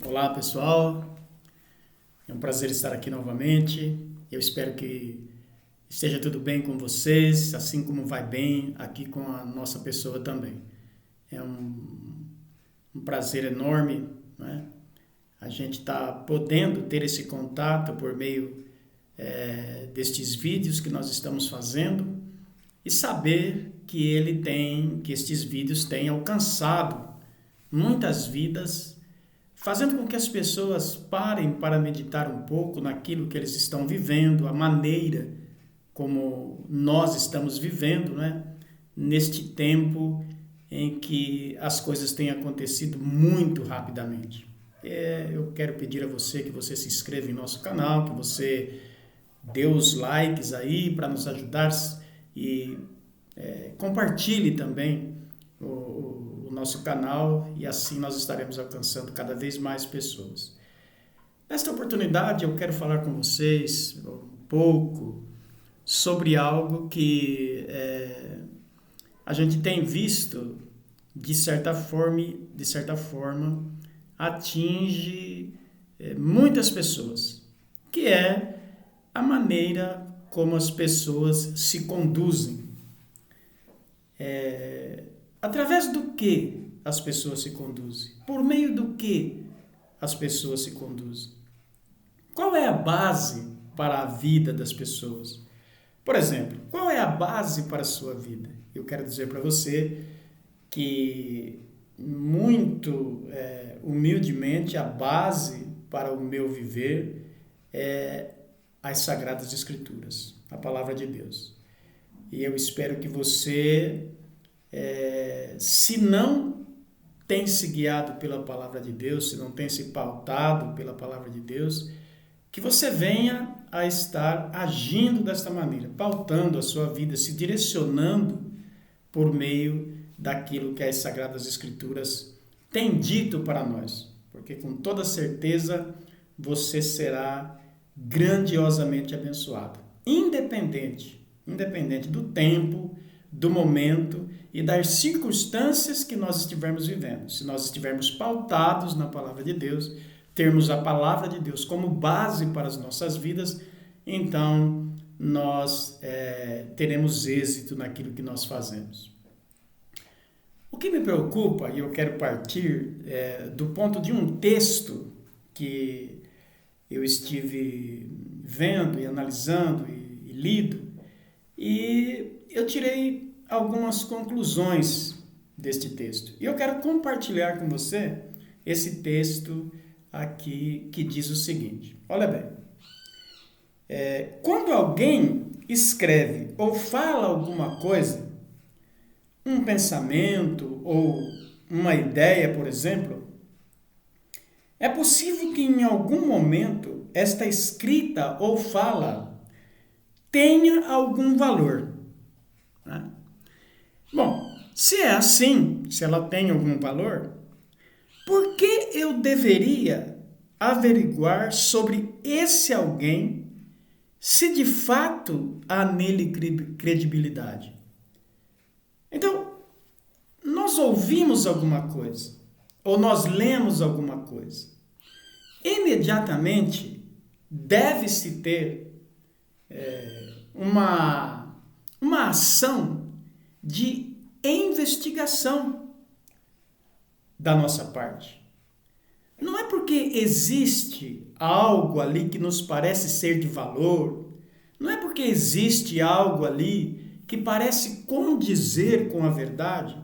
Olá, pessoal. É um prazer estar aqui novamente. Eu espero que esteja tudo bem com vocês, assim como vai bem aqui com a nossa pessoa também. É um prazer enorme, né? A gente está podendo ter esse contato por meio destes vídeos que nós estamos fazendo e saber que estes vídeos têm alcançado muitas vidas, fazendo com que as pessoas parem para meditar um pouco naquilo que eles estão vivendo, a maneira como nós estamos vivendo, né? Neste tempo em que as coisas têm acontecido muito rapidamente. Eu quero pedir a você que você se inscreva em nosso canal, que você dê os likes aí para nos ajudar e compartilhe também o nosso canal e assim nós estaremos alcançando cada vez mais pessoas. Nesta oportunidade eu quero falar com vocês um pouco sobre algo que a gente tem visto de certa forma atinge muitas pessoas, que é a maneira como as pessoas se conduzem. Através do que as pessoas se conduzem? Por meio do que as pessoas se conduzem? Qual é a base para a vida das pessoas? Por exemplo, qual é a base para a sua vida? Eu quero dizer para você que, muito humildemente, a base para o meu viver é as Sagradas Escrituras, a Palavra de Deus. E eu espero que você, se não tem se guiado pela Palavra de Deus, se não tem se pautado pela Palavra de Deus, que você venha a estar agindo desta maneira, pautando a sua vida, se direcionando por meio daquilo que as Sagradas Escrituras têm dito para nós. Porque com toda certeza você será grandiosamente abençoado, independente do tempo, do momento e das circunstâncias que nós estivermos vivendo. Se nós estivermos pautados na Palavra de Deus, termos a Palavra de Deus como base para as nossas vidas, então nós teremos êxito naquilo que nós fazemos. O que me preocupa, e eu quero partir do ponto de um texto que eu estive vendo e analisando e lido, e eu tirei algumas conclusões deste texto. E eu quero compartilhar com você esse texto aqui que diz o seguinte. Olha bem. Quando alguém escreve ou fala alguma coisa, um pensamento ou uma ideia, por exemplo, é possível que em algum momento esta escrita ou fala tenha algum valor. Né? Bom, se é assim, se ela tem algum valor, por que eu deveria averiguar sobre esse alguém se de fato há nele credibilidade? Então, nós ouvimos alguma coisa, ou nós lemos alguma coisa, imediatamente deve-se ter uma ação de investigação da nossa parte. Não é porque existe algo ali que nos parece ser de valor, não é porque existe algo ali que parece condizer com a verdade,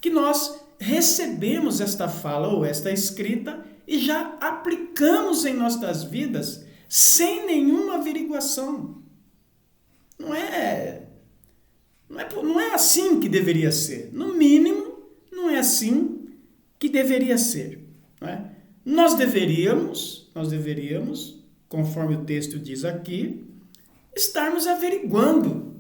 que nós recebemos esta fala ou esta escrita e já aplicamos em nossas vidas sem nenhuma averiguação. Não é assim que deveria ser. No mínimo, não é assim que deveria ser. Não é? Nós deveríamos, conforme o texto diz aqui, estarmos averiguando.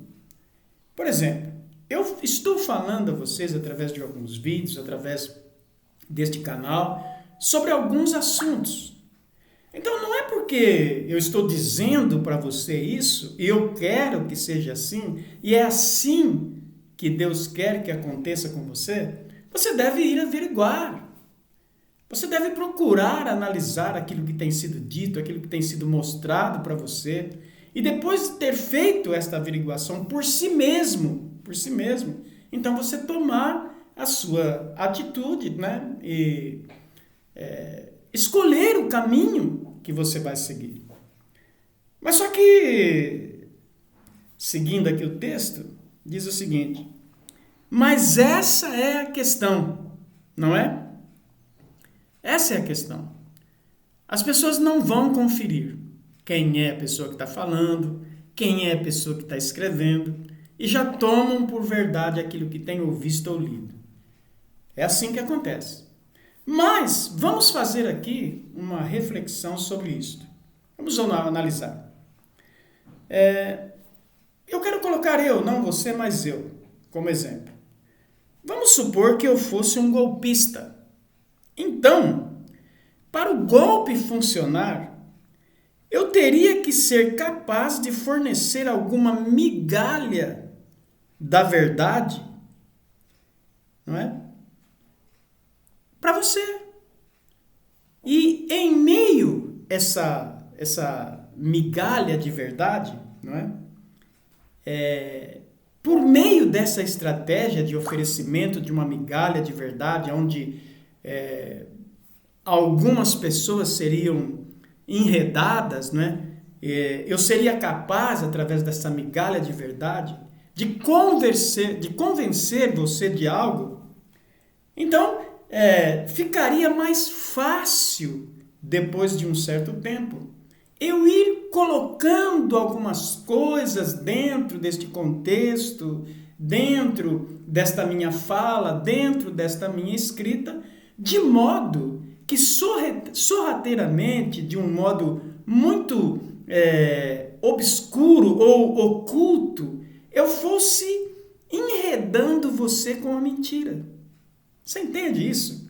Por exemplo, eu estou falando a vocês através de alguns vídeos, através deste canal, sobre alguns assuntos. Então não é porque eu estou dizendo para você isso, e eu quero que seja assim, e é assim que Deus quer que aconteça com você, você deve ir averiguar. Você deve procurar analisar aquilo que tem sido dito, aquilo que tem sido mostrado para você, e depois de ter feito esta averiguação por si mesmo, então você tomar a sua atitude, né? E escolher o caminho que você vai seguir. Mas só que, seguindo aqui o texto, diz o seguinte: mas essa é a questão, não é? Essa é a questão. As pessoas não vão conferir quem é a pessoa que está falando, quem é a pessoa que está escrevendo, e já tomam por verdade aquilo que têm visto ou lido. É assim que acontece. Mas vamos fazer aqui uma reflexão sobre isso. Vamos analisar. Eu quero colocar eu, não você, mas eu, como exemplo. Vamos supor que eu fosse um golpista. Então, para o golpe funcionar, eu teria que ser capaz de fornecer alguma migalha da verdade, não é? Para você. E em meio a essa migalha de verdade, não é? Por meio dessa estratégia de oferecimento de uma migalha de verdade, onde algumas pessoas seriam enredadas, né? Eu seria capaz, através dessa migalha de verdade, de convencer você de algo. Então, ficaria mais fácil, depois de um certo tempo, eu ir colocando algumas coisas dentro deste contexto, dentro desta minha fala, dentro desta minha escrita, de modo que sorrateiramente, de um modo muito obscuro ou oculto, eu fosse enredando você com a mentira. Você entende isso?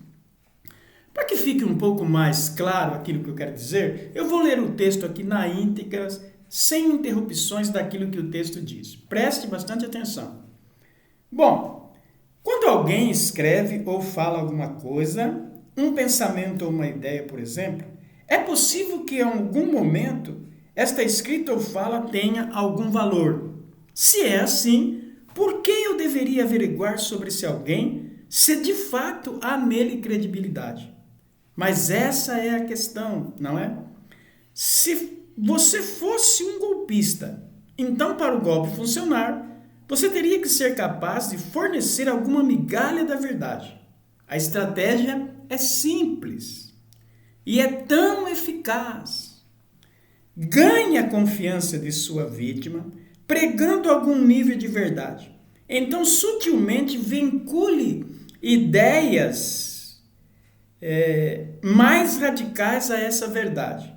Para que fique um pouco mais claro aquilo que eu quero dizer, eu vou ler o texto aqui na íntegra, sem interrupções daquilo que o texto diz. Preste bastante atenção. Bom, quando alguém escreve ou fala alguma coisa, um pensamento ou uma ideia, por exemplo, é possível que em algum momento esta escrita ou fala tenha algum valor. Se é assim, por que eu deveria averiguar sobre esse alguém se de fato há nele credibilidade? Mas essa é a questão, não é? Se você fosse um golpista, então para o golpe funcionar, você teria que ser capaz de fornecer alguma migalha da verdade. A estratégia é simples e é tão eficaz. Ganhe a confiança de sua vítima, pregando algum nível de verdade. Então, sutilmente, vincule ideias mais radicais a essa verdade,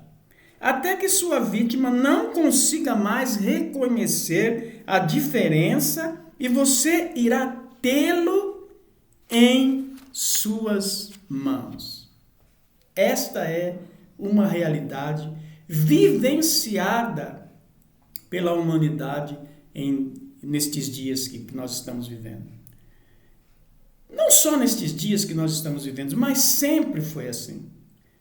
até que sua vítima não consiga mais reconhecer a diferença e você irá tê-lo em suas mãos. Esta é uma realidade vivenciada pela humanidade nestes dias que nós estamos vivendo. Não só nestes dias que nós estamos vivendo, mas sempre foi assim.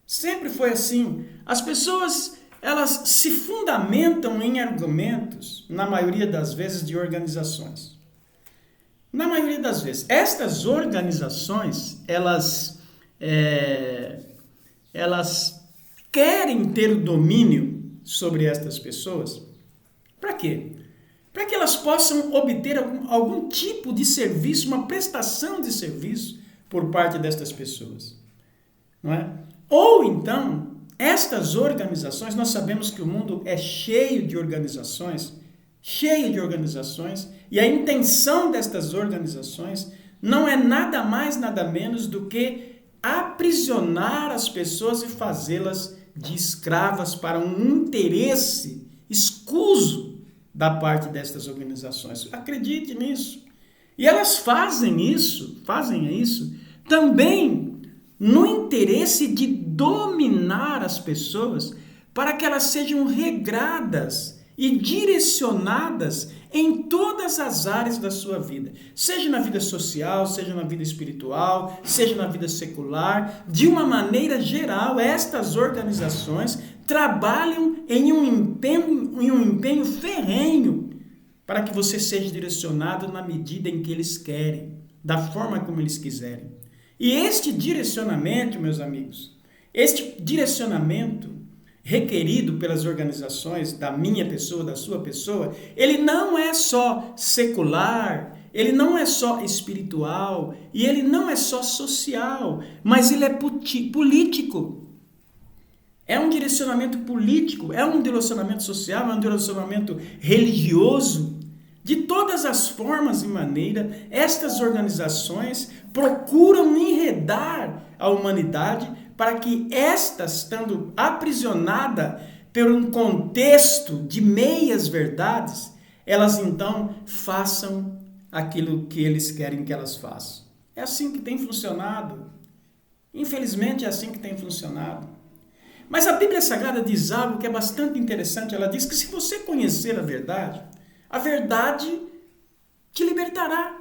Sempre foi assim. As pessoas, elas se fundamentam em argumentos, na maioria das vezes, de organizações. Na maioria das vezes. Estas organizações, elas querem ter o domínio sobre estas pessoas. Para quê? Para que elas possam obter algum tipo de serviço, uma prestação de serviço por parte destas pessoas. Não é? Ou então, estas organizações, nós sabemos que o mundo é cheio de organizações, e a intenção destas organizações não é nada mais, nada menos do que aprisionar as pessoas e fazê-las de escravas para um interesse escuso da parte destas organizações. Acredite nisso. E elas fazem isso também no interesse de dominar as pessoas para que elas sejam regradas e direcionadas em todas as áreas da sua vida, seja na vida social, seja na vida espiritual, seja na vida secular. De uma maneira geral, estas organizações trabalham em um empenho ferrenho para que você seja direcionado na medida em que eles querem, da forma como eles quiserem. E este direcionamento, meus amigos, este direcionamento requerido pelas organizações, da minha pessoa, da sua pessoa, ele não é só secular, ele não é só espiritual e ele não é só social, mas ele é político. É um direcionamento político, é um direcionamento social, é um direcionamento religioso. De todas as formas e maneiras, estas organizações procuram enredar a humanidade para que estas, estando aprisionada por um contexto de meias verdades, elas então façam aquilo que eles querem que elas façam. É assim que tem funcionado. Infelizmente é assim que tem funcionado. Mas a Bíblia Sagrada diz algo que é bastante interessante. Ela diz que se você conhecer a verdade te libertará.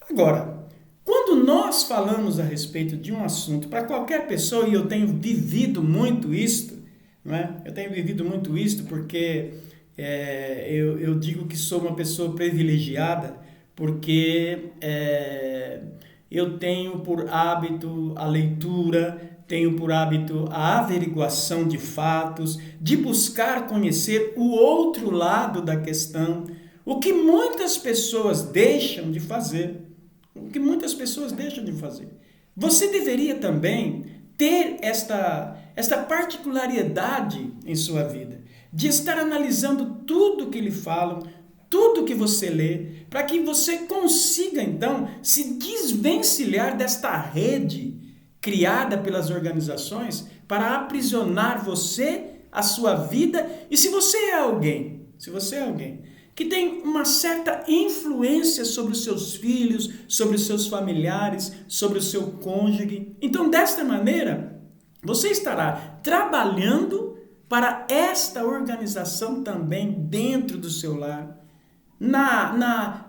Agora, quando nós falamos a respeito de um assunto para qualquer pessoa, e eu tenho vivido muito isto, não é? Eu tenho vivido muito isto porque eu digo que sou uma pessoa privilegiada, porque eu tenho por hábito a leitura, tenho por hábito a averiguação de fatos, de buscar conhecer o outro lado da questão, o que muitas pessoas deixam de fazer. Você deveria também ter esta particularidade em sua vida, de estar analisando tudo que lhe falam, tudo que você lê, para que você consiga, então, se desvencilhar desta rede criada pelas organizações para aprisionar você, a sua vida. E se você é alguém que tem uma certa influência sobre os seus filhos, sobre os seus familiares, sobre o seu cônjuge, então desta maneira você estará trabalhando para esta organização também dentro do seu lar,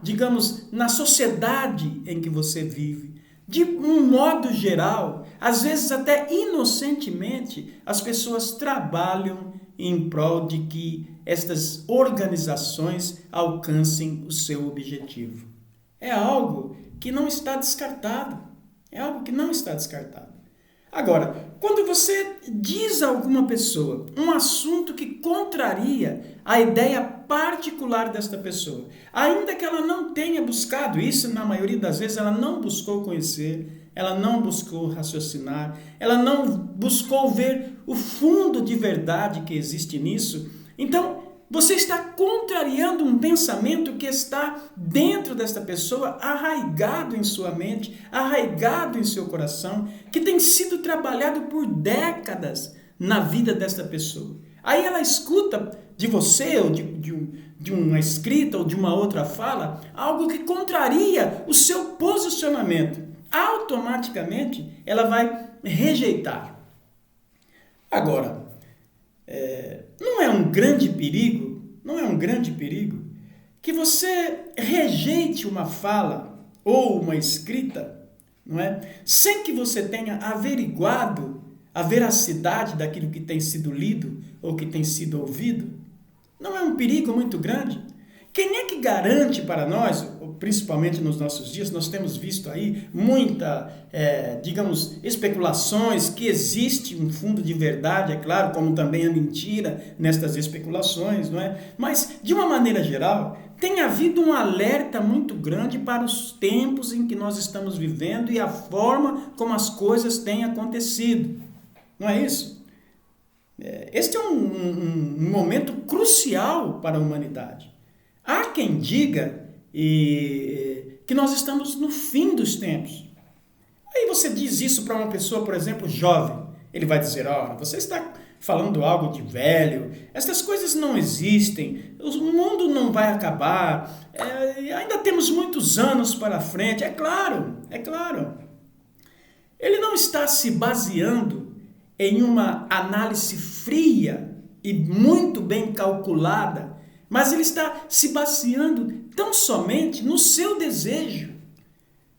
digamos, na sociedade em que você vive. De um modo geral, às vezes até inocentemente, as pessoas trabalham em prol de que estas organizações alcancem o seu objetivo. É algo que não está descartado. Agora, quando você diz a alguma pessoa um assunto que contraria a ideia particular desta pessoa, ainda que ela não tenha buscado isso, na maioria das vezes ela não buscou conhecer, ela não buscou raciocinar, ela não buscou ver o fundo de verdade que existe nisso, então você está contrariando um pensamento que está dentro desta pessoa, arraigado em sua mente, arraigado em seu coração, que tem sido trabalhado por décadas na vida desta pessoa. Aí ela escuta de você, ou de uma escrita, ou de uma outra fala, algo que contraria o seu posicionamento. Automaticamente, ela vai rejeitar. Agora, não é um grande perigo que você rejeite uma fala ou uma escrita, não é? Sem que você tenha averiguado a veracidade daquilo que tem sido lido ou que tem sido ouvido? Não é um perigo muito grande? Quem é que garante para nós, principalmente nos nossos dias, nós temos visto aí muita, digamos, especulações, que existe um fundo de verdade, é claro, como também a mentira nestas especulações, não é? Mas, de uma maneira geral, tem havido um alerta muito grande para os tempos em que nós estamos vivendo e a forma como as coisas têm acontecido. Não é isso? Este é um momento crucial para a humanidade. Há quem diga que nós estamos no fim dos tempos. Aí você diz isso para uma pessoa, por exemplo, jovem. Ele vai dizer, você está falando algo de velho, essas coisas não existem, o mundo não vai acabar, ainda temos muitos anos para frente. É claro. Ele não está se baseando em uma análise fria e muito bem calculada, mas ele está se baseando tão somente no seu desejo.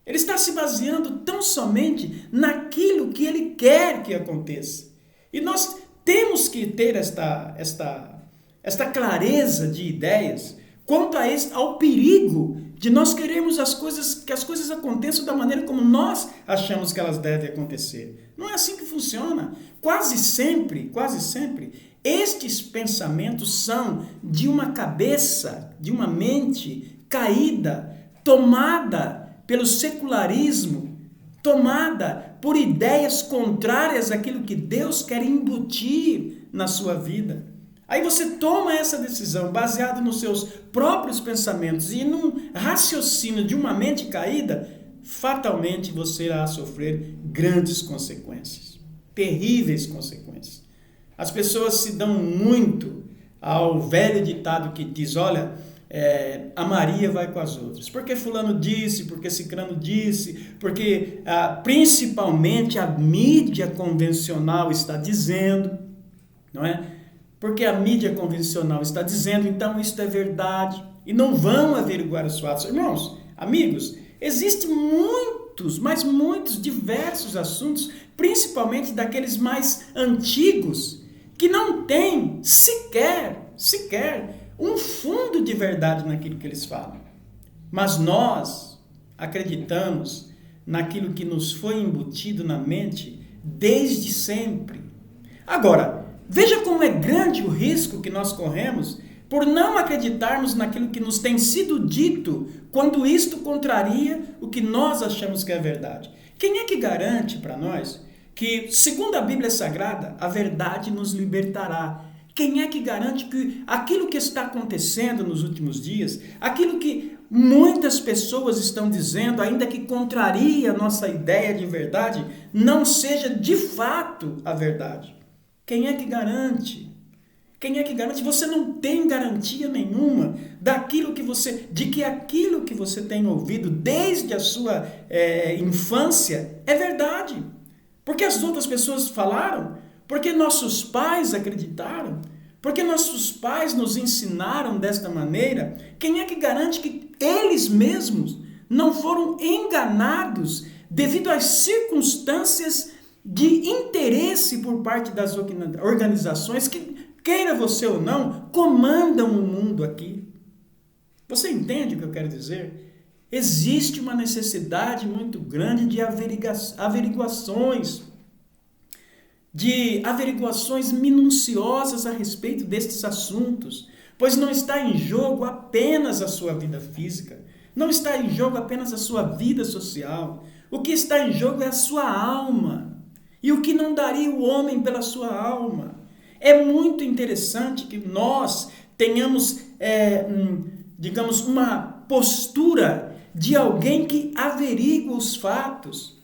Ele está se baseando tão somente naquilo que ele quer que aconteça. E nós temos que ter esta clareza de ideias quanto ao perigo de nós queremos que as coisas aconteçam da maneira como nós achamos que elas devem acontecer. Não é assim que funciona. Quase sempre, estes pensamentos são de uma cabeça, de uma mente caída, tomada pelo secularismo, tomada por ideias contrárias àquilo que Deus quer embutir na sua vida. Aí você toma essa decisão baseada nos seus próprios pensamentos e num raciocínio de uma mente caída, fatalmente você irá sofrer grandes consequências, terríveis consequências. As pessoas se dão muito ao velho ditado que diz, olha, a Maria vai com as outras. Porque fulano disse, porque cicrano disse, porque principalmente a mídia convencional está dizendo, não é? Porque a mídia convencional está dizendo, então isto é verdade, e não vão averiguar os fatos. Irmãos, amigos, existem muitos, mas muitos, diversos assuntos, principalmente daqueles mais antigos, que não têm sequer um fundo de verdade naquilo que eles falam. Mas nós acreditamos naquilo que nos foi embutido na mente desde sempre. Agora, veja como é grande o risco que nós corremos por não acreditarmos naquilo que nos tem sido dito quando isto contraria o que nós achamos que é verdade. Quem é que garante para nós que, segundo a Bíblia Sagrada, a verdade nos libertará? Quem é que garante que aquilo que está acontecendo nos últimos dias, aquilo que muitas pessoas estão dizendo, ainda que contraria a nossa ideia de verdade, não seja de fato a verdade? Quem é que garante? Quem é que garante? Você não tem garantia nenhuma de que aquilo que você tem ouvido desde a sua infância é verdade. Porque as outras pessoas falaram, porque nossos pais acreditaram, porque nossos pais nos ensinaram desta maneira. Quem é que garante que eles mesmos não foram enganados devido às circunstâncias de interesse por parte das organizações que, queira você ou não, comandam o mundo aqui? Você entende o que eu quero dizer? Existe uma necessidade muito grande de averiguações minuciosas a respeito destes assuntos, pois não está em jogo apenas a sua vida física, não está em jogo apenas a sua vida social. O que está em jogo é a sua alma. E o que não daria o homem pela sua alma? É muito interessante que nós tenhamos, digamos, uma postura de alguém que averigua os fatos,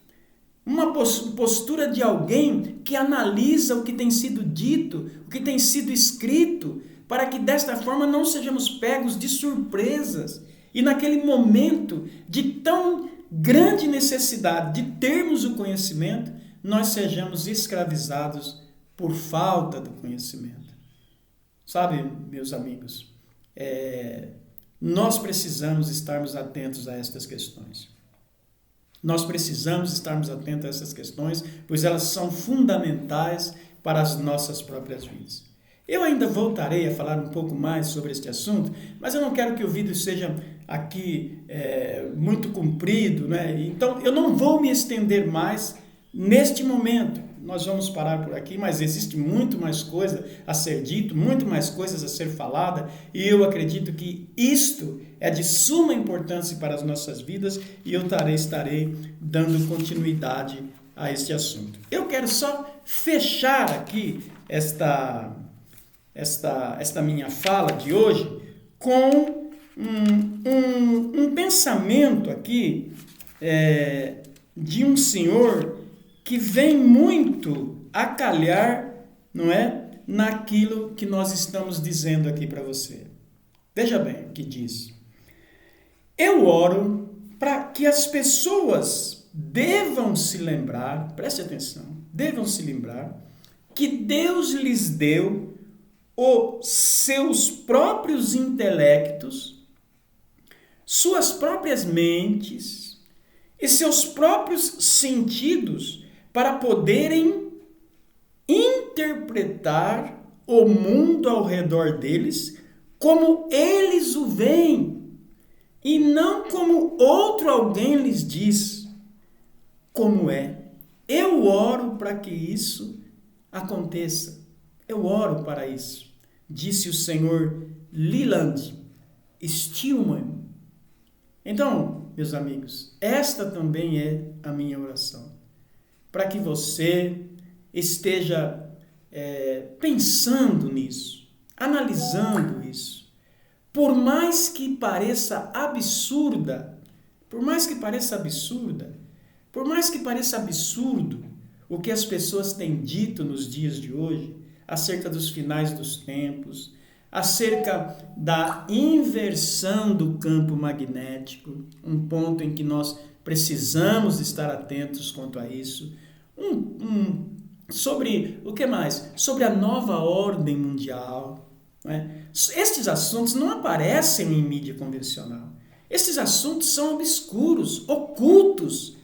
uma postura de alguém que analisa o que tem sido dito, o que tem sido escrito, para que desta forma não sejamos pegos de surpresas e naquele momento de tão grande necessidade de termos o conhecimento, nós sejamos escravizados por falta do conhecimento. Sabe, meus amigos, nós precisamos estarmos atentos a estas questões. Nós precisamos estarmos atentos a essas questões, pois elas são fundamentais para as nossas próprias vidas. Eu ainda voltarei a falar um pouco mais sobre este assunto, mas eu não quero que o vídeo seja aqui muito comprido, né? Então eu não vou me estender mais neste momento. Nós vamos parar por aqui, mas existe muito mais coisa a ser dito, muito mais coisas a ser falada, e eu acredito que isto é de suma importância para as nossas vidas, e eu estarei dando continuidade a este assunto. Eu quero só fechar aqui esta minha fala de hoje com um pensamento aqui de um senhor que vem muito a calhar, não é, naquilo que nós estamos dizendo aqui para você. Veja bem o que diz. Eu oro para que as pessoas devam se lembrar, preste atenção, devam se lembrar que Deus lhes deu os seus próprios intelectos, suas próprias mentes e seus próprios sentidos para poderem interpretar o mundo ao redor deles como eles o veem e não como outro alguém lhes diz como é. Eu oro para que isso aconteça. Eu oro para isso, disse o senhor Leland Stillman. Então, meus amigos, esta também é a minha oração. Para que você esteja pensando nisso, analisando isso. Por mais que pareça absurdo o que as pessoas têm dito nos dias de hoje, acerca dos finais dos tempos, acerca da inversão do campo magnético, um ponto em que nós precisamos estar atentos quanto a isso, sobre o que mais? Sobre a nova ordem mundial. Não é? Estes assuntos não aparecem em mídia convencional. Estes assuntos são obscuros, ocultos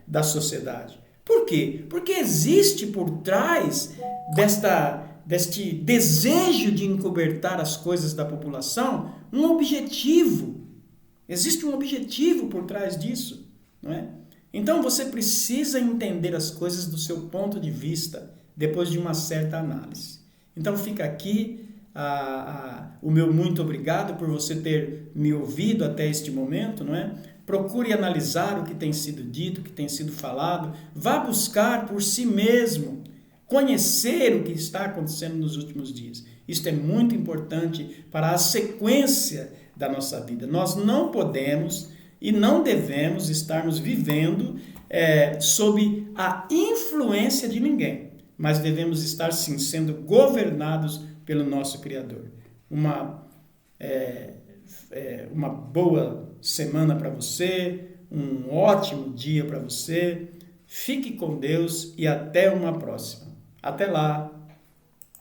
da sociedade. Por quê? Porque existe por trás deste desejo de encobertar as coisas da população um objetivo. Existe um objetivo por trás disso, não é? Então você precisa entender as coisas do seu ponto de vista depois de uma certa análise. Então fica aqui o meu muito obrigado por você ter me ouvido até este momento, não é? Procure analisar o que tem sido dito, o que tem sido falado. Vá buscar por si mesmo, conhecer o que está acontecendo nos últimos dias. Isto é muito importante para a sequência da nossa vida. Nós não podemos e não devemos estarmos vivendo sob a influência de ninguém, mas devemos estar, sim, sendo governados pelo nosso Criador. Uma boa semana para você, um ótimo dia para você. Fique com Deus e até uma próxima. Até lá!